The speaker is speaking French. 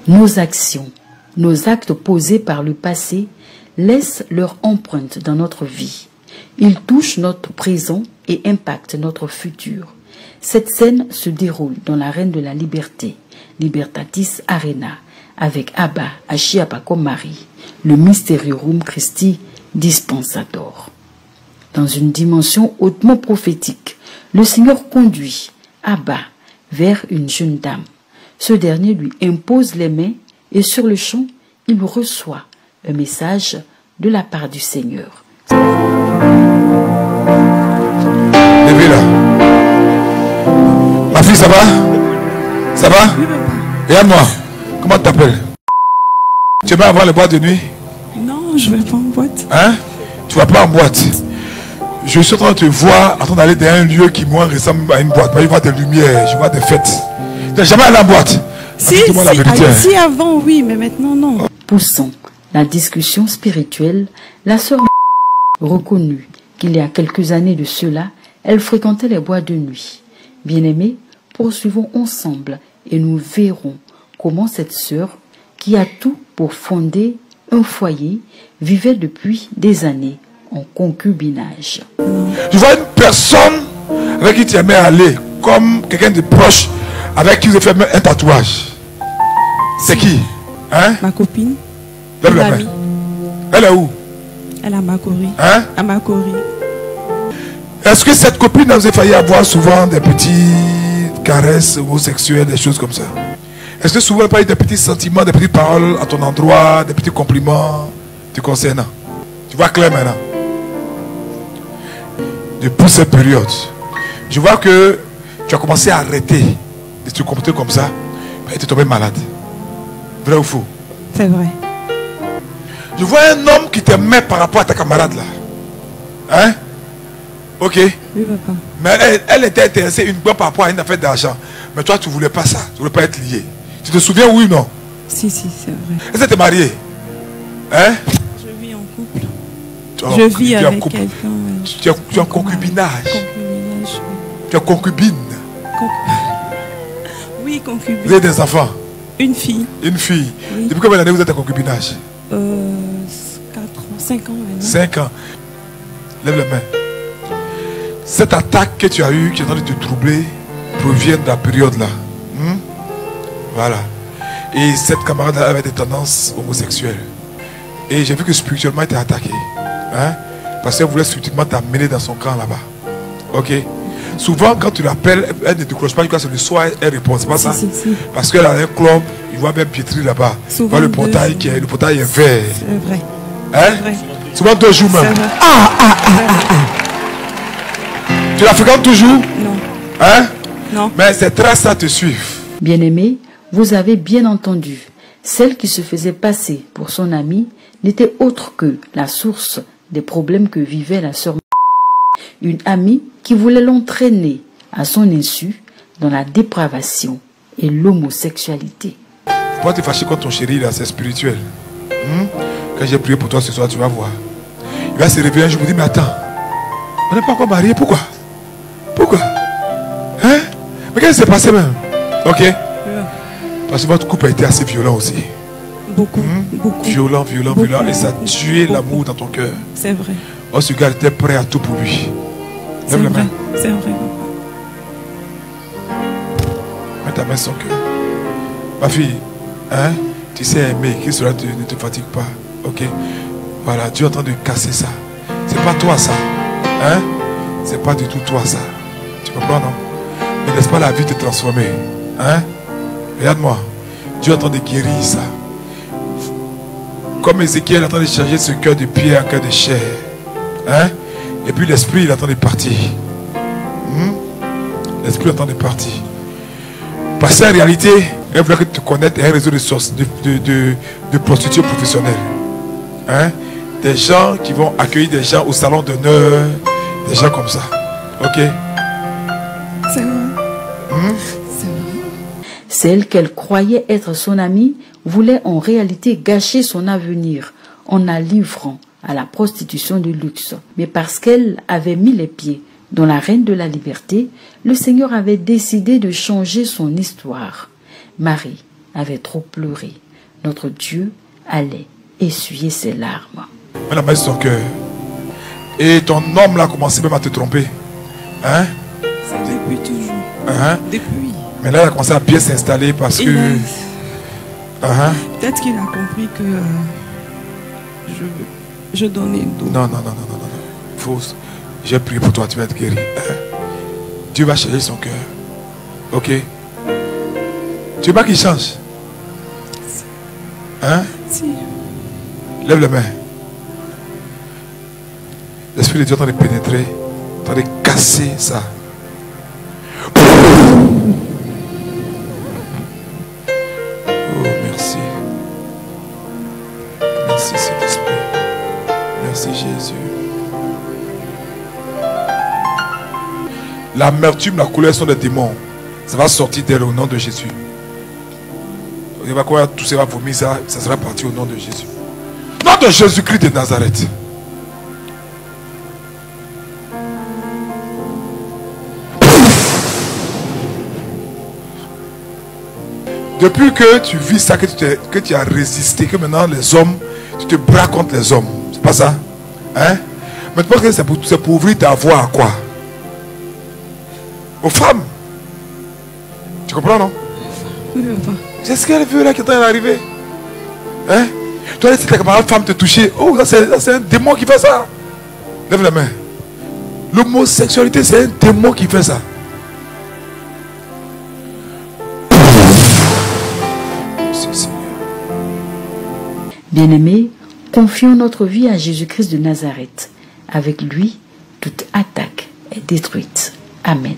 Nos actions, nos actes posés par le passé laissent leur empreinte dans notre vie. Ils touchent notre présent et impactent notre futur. Cette scène se déroule dans l'arène de la liberté, Libertatis Arena, avec Abba Achiapako Marie, le Mysterium Christi Dispensator. Dans une dimension hautement prophétique, le Seigneur conduit Abba vers une jeune dame. Ce dernier lui impose les mains et sur le champ, il reçoit un message de la part du Seigneur. Levez là. Ma fille, ça va? Ça va? Regarde-moi. Comment tu t'appelles? Tu vas avoir les boîtes de nuit? Non, je vais pas en boîte. Hein? Tu vas pas en boîte? Je suis en train de te voir en train d'aller dans un lieu qui moi ressemble à une boîte. Je vois des lumières, je vois des fêtes. Tu n'as jamais allé en boîte? Si avant oui, mais maintenant non. Poussant la discussion spirituelle, la sœur reconnut qu'il y a quelques années de cela, elle fréquentait les boîtes de nuit. Bien-aimés, poursuivons ensemble et nous verrons comment cette sœur, qui a tout pour fonder un foyer, vivait depuis des années en concubinage. Je vois une personne avec qui tu aimais aller, comme quelqu'un de proche avec qui vous avez fait un tatouage. C'est qui? Hein? Ma copine. Lève la main. Elle est où? Elle est à Makori. Hein? À Makori. Est-ce que cette copine vous a failli avoir souvent des petites caresses homosexuelles, des choses comme ça? Est-ce que souvent elle n'a pas eu des petits sentiments, des petites paroles à ton endroit, des petits compliments te concernant? Tu vois clair maintenant? Depuis cette période, je vois que tu as commencé à arrêter de te comporter comme ça et tu es tombé malade. Vrai ou faux? C'est vrai. Je vois un homme qui t'aimait par rapport à ta camarade là. Hein? Ok. Oui, papa. Mais elle était intéressée uniquement par rapport à une affaire d'argent. Mais toi, tu ne voulais pas ça. Tu ne voulais pas être lié. Tu te souviens, oui ou non? Si, c'est vrai. Est-ce que tu es marié? Hein? Je vis en couple. Je vis avec quelqu'un. Tu es en concubinage. Concubinage, oui. Tu es concubine. Oui, concubine. Vous avez des enfants? Une fille. Une fille. Oui. Depuis combien d'années vous êtes en concubinage? 4 ans, 5 ans maintenant. 5 ans. Lève les mains. Cette attaque que tu as eue, qui est en train de te troubler, provient de la période là. Voilà. Et cette camarade avait des tendances homosexuelles. Et j'ai vu que spirituellement elle était attaquée. Hein? Parce qu'elle voulait spirituellement t'amener dans son camp là-bas. Ok? Souvent quand tu l'appelles, elle ne décroche pas, je crois que c'est le soir, elle répond. C'est pas ça? Si. Parce qu'elle a un club, il voit même piétrer là-bas. Souvent le portail le portail est vert. C'est vrai. Hein? Vrai. Souvent 2 jours même. Tu la fréquentes toujours? Non. Hein? Non. Mais ces traces-là te suivent. Bien-aimés, vous avez bien entendu, celle qui se faisait passer pour son amie n'était autre que la source des problèmes que vivait la sœur. Une amie qui voulait l'entraîner à son insu dans la dépravation et l'homosexualité. Pourquoi te fâcher contre ton chéri là, c'est spirituel. Quand j'ai prié pour toi ce soir, tu vas voir. Il va se réveiller un jour, je me dis, mais attends, on n'est pas encore mariés, pourquoi? Pourquoi? Hein? Mais qu'est-ce qui s'est passé même? Ok? Parce que votre couple a été assez violent aussi. Beaucoup. Violent. Et ça a tué l'amour dans ton cœur. C'est vrai. Oh, ce gars était prêt à tout pour lui. Lève la main. C'est vrai, papa. Mets ta main sur son cœur. Ma fille, hein? Tu sais aimer, que cela ne te fatigue pas. Ok? Voilà, Dieu est en train de casser ça. C'est pas toi ça. Hein? C'est pas du tout toi ça. Tu comprends, non? Ne laisse pas la vie te transformer. Hein? Regarde-moi. Dieu est en train de guérir ça. Comme Ézéchiel est en train de changer ce cœur de pierre en cœur de chair. Hein? Et puis l'esprit il est en train de partir. L'esprit est en train de partir. Parce qu'en réalité, elle voulait que tu connaisses un réseau de prostituées professionnelles. Hein? Des gens qui vont accueillir des gens au salon d'honneur. Des gens comme ça. Ok? C'est vrai. C'est vrai. Celle qu'elle croyait être son amie voulait en réalité gâcher son avenir en la livrant à la prostitution de luxe. Mais parce qu'elle avait mis les pieds dans l'arène de la liberté, le Seigneur avait décidé de changer son histoire. Marie avait trop pleuré, notre Dieu allait essuyer ses larmes. Elle a mis son cœur. Et ton homme là a commencé même à te tromper. Hein? C'est depuis toujours. Depuis. Mais là, il a commencé à bien s'installer parce que... Peut-être qu'il a compris que je donnais d'eau. Non. Fausse. J'ai prié pour toi, tu vas être guéri. Dieu va changer son cœur. Ok? Tu veux pas qu'il change? Si. Lève les mains. L'Esprit de Dieu est en train de pénétrer, en train de casser ça. Oh, merci. Merci, Saint-Esprit. Merci, Jésus. L'amertume, la colère sont des démons. Ça va sortir d'elle au nom de Jésus. Il va quoi, tout ça va vomir, ça sera parti au nom de Jésus. Nom de Jésus-Christ de Nazareth. Depuis que tu vis ça, que tu as résisté, que maintenant les hommes, tu te braques contre les hommes. C'est pas ça? Hein? Maintenant que c'est pour ouvrir ta voie à quoi? Aux femmes. Tu comprends, non? C'est ce qu'elle veut là qui est en train d'arriver. Hein? Tu as laissé ta camarade femme te toucher. Oh, c'est un démon qui fait ça. Lève la main. L'homosexualité, c'est un démon qui fait ça. Bien-aimés, confions notre vie à Jésus-Christ de Nazareth. Avec lui, toute attaque est détruite. Amen.